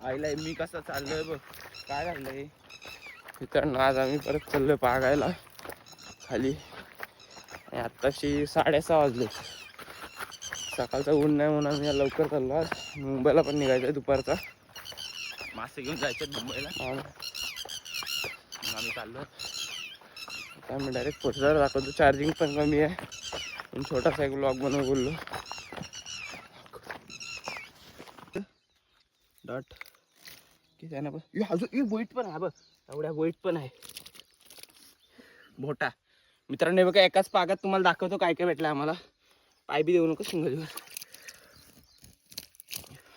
आईला मी कसं चाललोय बघ, काय झालंय मित्रांनो. आज आम्ही परत चाललोय पागायला खाली. आणि आत्ताशी 6:30 वाजले. सकाळचं ऊन नाही म्हणून आम्ही लवकर चाललो. आज मुंबईला पण निघायचं आहे दुपारचा, मासे घेऊन जायचं मुंबईला. आम्ही चाललो आता. आम्ही डायरेक्ट पोचल्यावर दाखवतो. चार्जिंग पण कमी आहे आणि छोटासा एक ब्लॉग बनवून बोललो. डॉट किती आहे ना बघ, अजून बोईट पण आहे बघ, एवढ्या बोईट पण आहे मोठा. मित्रांनो बघा, एकाच पागात तुम्हाला दाखवतो काय काय भेटलं आम्हाला. पाय बी देऊ नको सिंगलवर.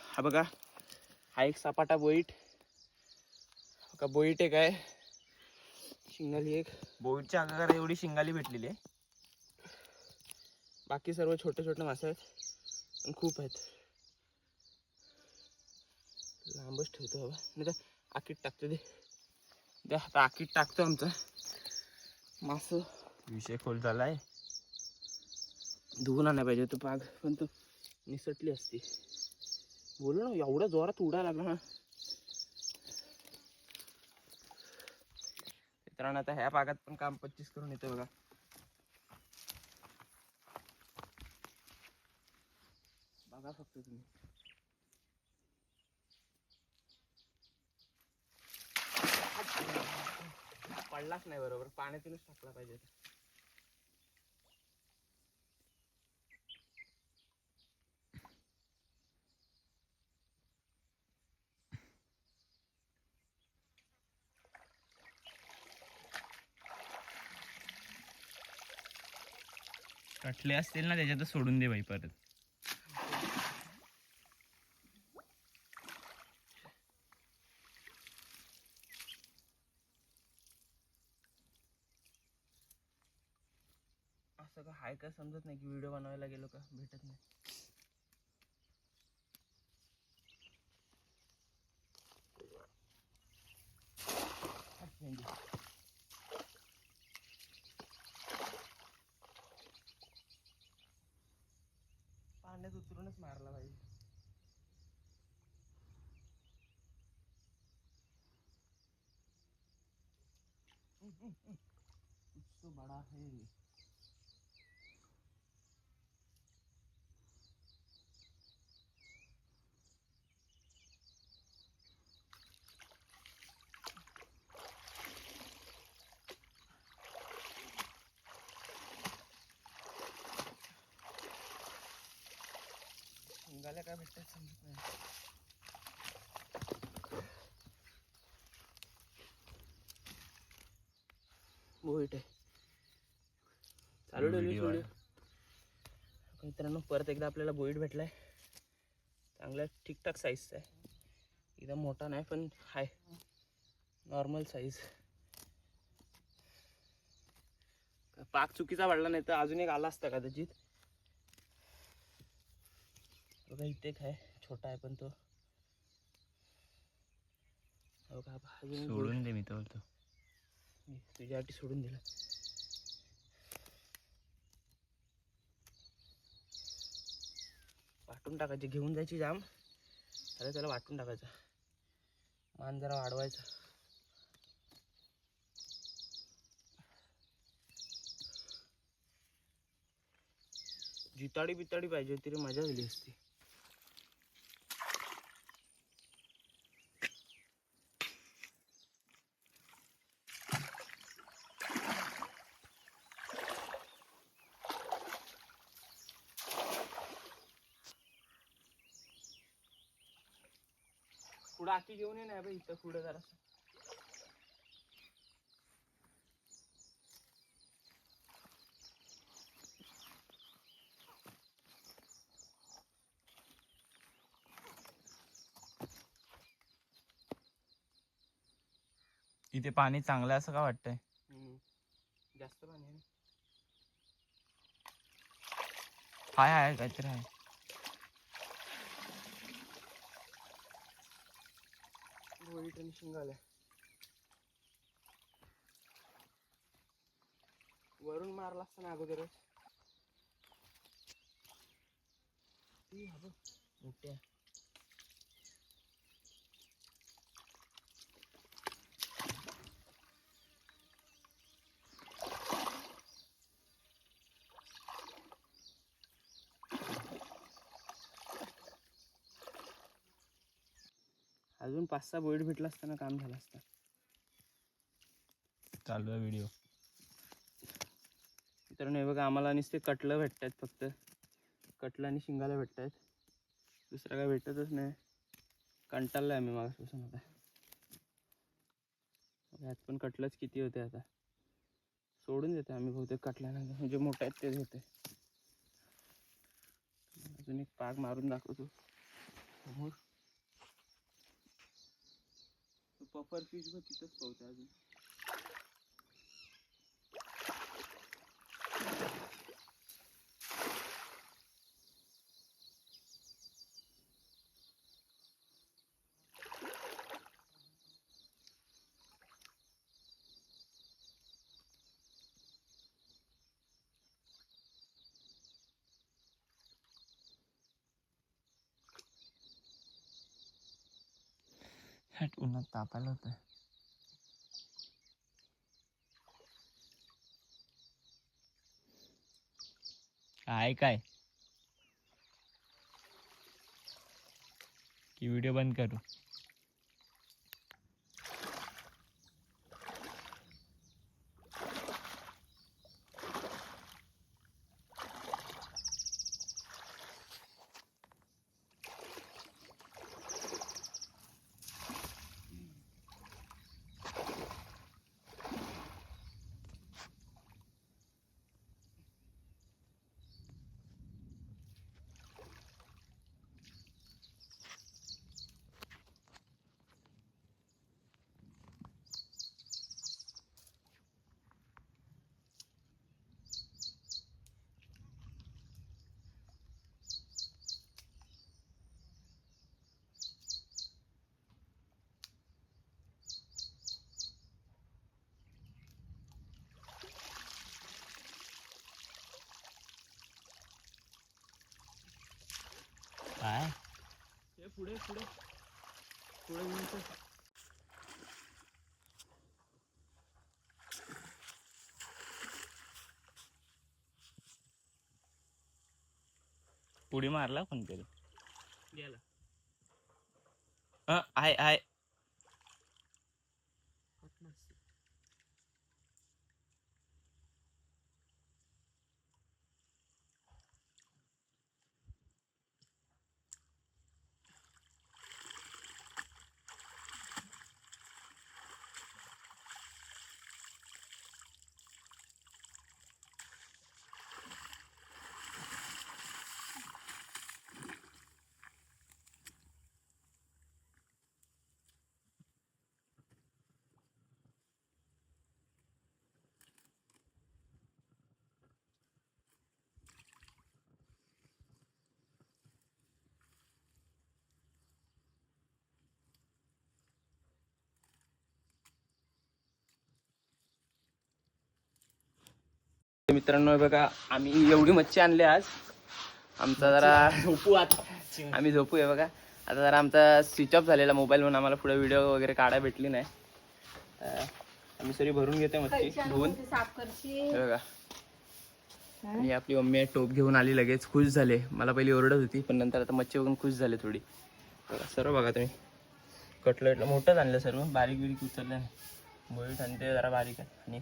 हा बघा, हा एक सपाटा बोईट बघा. बोईट एक आहे, शिंगाली एक. बोईटच्या आकारात एवढी शिंगाली भेटलेली आहे. बाकी सर्व छोटे छोटे मासे आहेत पण खूप आहेत. लांबच ठेवतो बाबा, नाही तर आकीट टाकतो. द्या आता आकीट टाकतो आमचा मास. विषय खोल झालाय. धुवून आणायला पाहिजे तो पाग, पण तो निसटली असती. बोलू ना, एवढ्या जोरात उडायला लागला ना मित्रांनो. आता ह्या पागात पण काम 25 करून येते बघा. बघा फक्त तुम्ही. पडलाच नाही बरोबर, पाण्यातूनच टाकला पाहिजे. कटले असतील ना त्याच्यात सोडून दे बाई परत. असं का हाय का समजत नाही की व्हिडिओ बनवायला गेलो का भेटत नाही. पाण्यात उतरूनच मारला पाहिजे. तो बडा है. शिंगाल्या काय भेटतात समजत नाही. बोईट आहे. चालू ठेवली व्हिडिओ. मित्रांनो परत एकदा आपल्याला बोईट भेटलाय. चांगला ठीकठाक साईजचा आहे. एकदम मोठा नाही पण हाय नॉर्मल साईज. पाक चुकीचा वाढला नाही तर अजून एक आला असता कदाचित. बघा इथे एक आहे, छोटा आहे पण तो. सोडून दे, मी तो तुझ्यासाठी सोडून दिला. वाटून टाकायचे, घेऊन जायची जाम. अरे त्याला वाटून टाकायचं, मान जरा वाढवायचा. जिताडी बिताडी पाहिजे तरी मजा झाली असती. पुढं आखी घेऊन ये ना बाई, इथं पुढं जरा. इथे पाणी चांगलं असं का वाटतंय? जास्त पाणी आहे. हाय काहीतरी आहे. बोईट आणि शिंगाल्या वरून मारला असता ना अगोदरच. मोठ्या अजून 5-6 बोईट भेटला असताना काम झालं असतं. चालू आहे व्हिडिओ. मित्रांनो हे बघा, आम्हाला नुसते कटलं भेटत आहेत, फक्त कटलं आणि शिंगाला भेटत आहेत, दुसरं काय भेटतच नाही. कंटाळलं आहे आम्ही मागासपासून. आता यात पण कटलंच किती होते, आता सोडून देते आम्ही बहुतेक कटल्यानंतर, म्हणजे मोठे आहेत तेच होते. अजून एक पाग मारून दाखवतो समोर. पफर फिश बघ तिथंच पावते अजून. उन्हात तापायला होतं. काय की व्हिडिओ बंद करू? काय हे पुढे पुढे पुढे घेऊन चल. उडी मारला कोणतरी? गेला. आहे. मित्रांनो हे बघा, आम्ही एवढी मच्छी आणली आज. आमचा जरा झोपू आता, आम्ही झोपू. हे बघा, आता जरा आमचा स्विच ऑफ झालेला मोबाईल, म्हणून आम्हाला पुढे व्हिडिओ वगैरे काढायला भेटली नाही. आम्ही सरी भरून घेतो मच्छी धुवून. हे बघा, आणि आपली मम्मी टोप घेऊन आली लगेच, खुश झाले. मला पहिली ओरडत होती, पण नंतर आता मच्छी बघून खुश झाले थोडी. बघा सर्व बघा तुम्ही, कटलं मोठंच आणलं, सर्व बारीक बिरीक उचललं नाही. बोईट आणि ते जरा बारीक आहे, आणि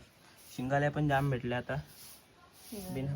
शिंगाल्या पण जाम भेटले आता बिना